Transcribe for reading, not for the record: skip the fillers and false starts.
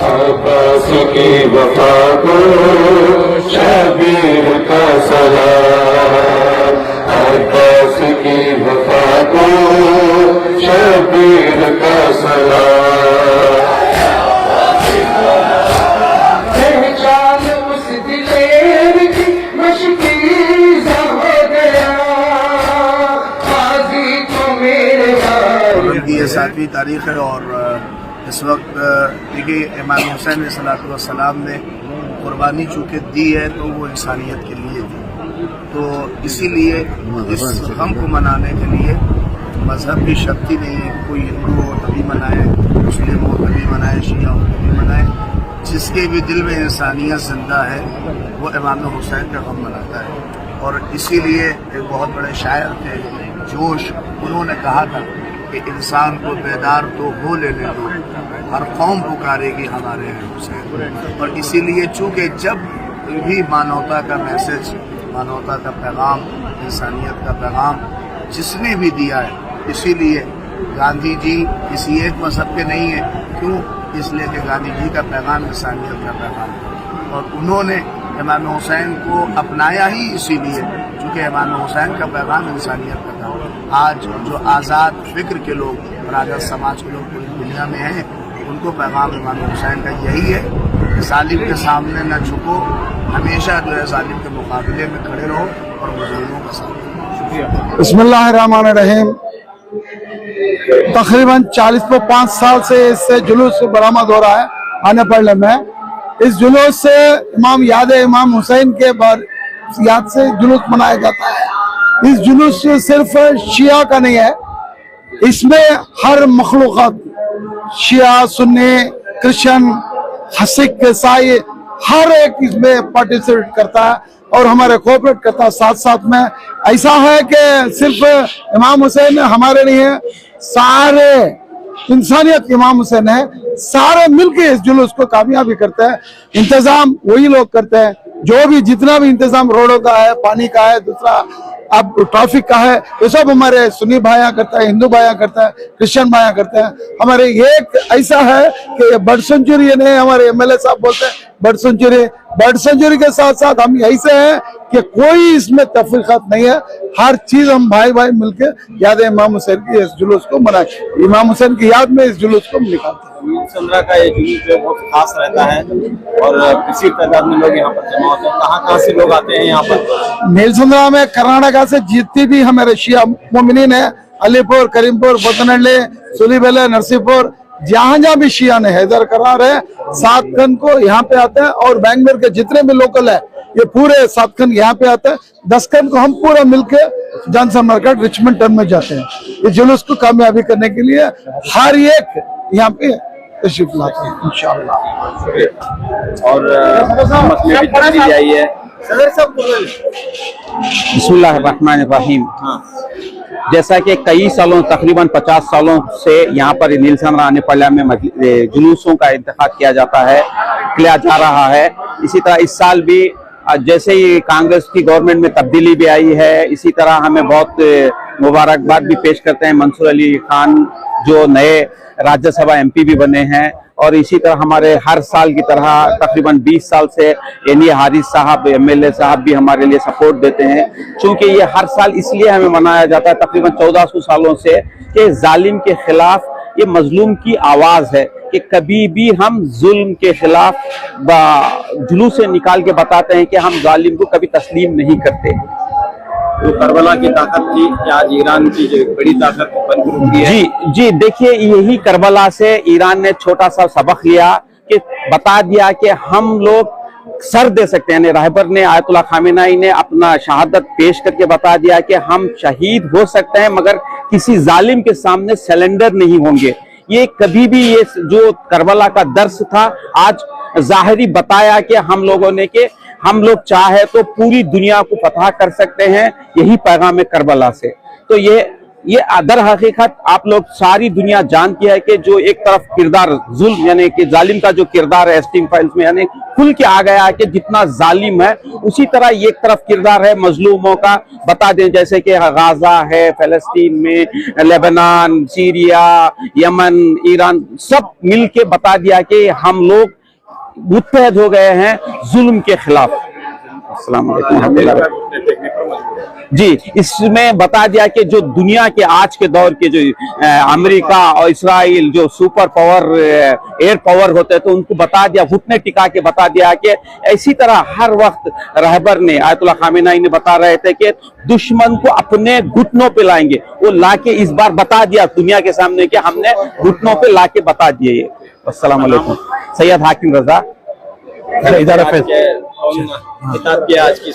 अब्बास की वफा को शबीर का सलाम, अब्बास की वफा को शबीर का सलाम। पहचान उस दिलेर की मशकीज़ा हो गया, काज़ी को मेरे उनकी ये 7वीं तारीख है और इस वक्त देखिए इमाम हुसैन अलैहिस्सलाम ने कुर्बानी चूँकि दी है तो वो इंसानियत के लिए दी, तो इसीलिए इस गम को मनाने के लिए मज़हब की शक्ति नहीं है। कोई हिंदू हो तभी मनाए, मुस्लिम हो तभी मनाए, शिया हो तभी मनाए। जिसके भी दिल में इंसानियत जिंदा है वो इमाम हुसैन का गम मनाता है। और इसीलिए एक बहुत बड़े शायर थे जोश, उन्होंने कहा था कि इंसान को बेदार तो हो लेने दो, हर कौम पुकारेगी हमारे हुसैन। और इसीलिए चूँकि जब भी मानवता का मैसेज, मानवता का पैगाम, इंसानियत का पैगाम जिसने भी दिया है, इसीलिए गांधी जी किसी एक मजहब के नहीं है। क्यों? इसलिए कि गांधी जी का पैगाम इंसानियत का पैगाम है और उन्होंने इमाम हुसैन को अपनाया ही इसीलिए क्योंकि इमाम हुसैन का पैगाम इंसानियत का था। आज जो आज़ाद फिक्र के लोग और आज़ाद समाज के लोग पूरी दुनिया में हैं, उनको पैगाम इमाम हुसैन का यही है कि जालिम के सामने न झुको, हमेशा जो है जालिम के मुकाबले में खड़े रहो और मुजरिमों का साथ दो। बिस्मिल्लाहिर्रहमानिर्रहीम। तकरीबन 40-5 साल से इससे जुलूस बरामद हो रहा है आने पड़ने में। इस जुलूस से इमाम हुसैन के याद से जुलूस मनाया जाता है। इस जुलूस से सिर्फ शिया का नहीं है, इसमें हर मखलूक़ात, शिया, सुन्नी, क्रिश्चियन, सिख, ईसाई, हर एक इसमें पार्टिसिपेट करता है और हमारे कोऑपरेट करता है। साथ साथ में ऐसा है कि सिर्फ इमाम हुसैन हमारे नहीं है, सारे इंसानियत इमाम हुसैन है, सारे मिलके इस जुलूस को कामयाबी करते हैं। इंतजाम वही लोग करते हैं, जो भी जितना भी इंतजाम रोडों का है, पानी का है, दूसरा अब ट्रैफिक का है, ये सब हमारे सुन्नी भाइयां करता है, हिंदू भाइयां करता है, क्रिश्चियन भाइयां करते हैं। हमारे एक ऐसा है कि बर्ड सेंचुरी ने हमारे एमएलए साहब बोलते हैं बर्ड सेंचुरी के साथ साथ हम ऐसे हैं कि कोई इसमें तफरीकात नहीं है, हर चीज हम भाई भाई मिलके याद इमाम हुसैन की इस जुलूस को मनाए, इमाम हुसैन की याद में इस जुलूस को निकालते हैं। नीलसंद्रा का ये जुलूस जो बहुत खास रहता है और किसी तादाद में लोग यहाँ पर जमा होते हैं। कहाँ से लोग आते हैं यहाँ पर? नीलसंद्रा में कर्नाटका से जितनी भी हमारे शिया मोमिनीन है, अलीपुर, करीमपुर, बोतनहल्ली, सुलीबेले, नरसिंहपुर, जहाँ जहाँ भी शिया ने हैदर करार है, सातखंड को यहाँ पे आते हैं और बैंगलोर के जितने भी लोकल है ये पूरे सातखंड यहाँ पे आते हैं। 10 खंड को हम पूरा मिलके जॉनसन मार्केट रिचमंड टर्न में जाते हैं। इस जुलूस को कामयाबी करने के लिए हर एक यहाँ पे तशरीफ लाते हैं इंशाअल्लाह। और बिस्मिल्लाहिर्रहमानिर्रहीम। जैसा कि कई सालों, तकरीबन 50 सालों से यहाँ पर नीलसंद्रा आने पल्ला में जुलूसों का इंतखाब किया जा रहा है। इसी तरह इस साल भी जैसे ही कांग्रेस की गवर्नमेंट में तब्दीली भी आई है, इसी तरह हमें बहुत मुबारकबाद भी पेश करते हैं मंसूर अली खान जो नए राज्यसभा एमपी भी बने हैं। और इसी तरह हमारे हर साल की तरह तकरीबन 20 साल से एनी हारिस साहब एमएलए साहब भी हमारे लिए सपोर्ट देते हैं, क्योंकि ये हर साल इसलिए हमें मनाया जाता है तकरीबन 1400 सालों से कि जालिम के खिलाफ ये मजलूम की आवाज है कि कभी भी हम जुल्म के खिलाफ जुलूस से निकाल के बताते हैं कि हम जालिम को कभी तस्लीम नहीं करते। तो करबला की ताकत थी कि आज ईरान की जो बड़ी ताकत बन चुकी है। जी देखिए, यही करबला से ईरान ने छोटा सा सबक लिया कि बता दिया कि हम लोग सर दे सकते हैं। रहबर ने, आयतुल्लाह खामेनी ने अपना शहादत पेश करके बता दिया कि हम शहीद हो सकते हैं मगर किसी जालिम के सामने सरेंडर नहीं होंगे। ये कभी भी ये जो करबला का दर्स था आज जाहिरी बताया कि हम लोगों ने कि हम लोग चाहे तो पूरी दुनिया को फतह कर सकते हैं, यही पैगाम है करबला से। तो ये ये दर हकीकत आप लोग सारी दुनिया जानती है कि जो एक तरफ किरदार जुल्म यानी कि जालिम का जो किरदार है एस्टिंग फाइल्स में यानी खुल के आ गया है कि जितना जालिम है उसी तरह एक तरफ किरदार है मजलूमों का। बता दें जैसे कि गाजा है, फलस्तीन में, लेबनान, सीरिया, यमन, ईरान, सब मिलके बता दिया कि हम लोग मुत्तहद हो गए हैं जुल्म के खिलाफ। अस्सलाम वालेकुम। जी, इसमें बता दिया कि जो दुनिया के आज के दौर के जो अमेरिका और इस्राइल जो सुपर पावर एयर पावर होते हैं तो उनको बता दिया, घुटने टिका के बता दिया कि इसी तरह हर वक्त रहबर ने आयतुल्लाह खामेनी ने बता रहे थे कि दुश्मन को अपने घुटनों पे लाएंगे। वो लाके इस बार बता दिया दुनिया के सामने कि हमने घुटनों पे लाके बता दिए। अस्सलाम वालेकुम। सैयद हाकिम रजा, इधर किताब की आज की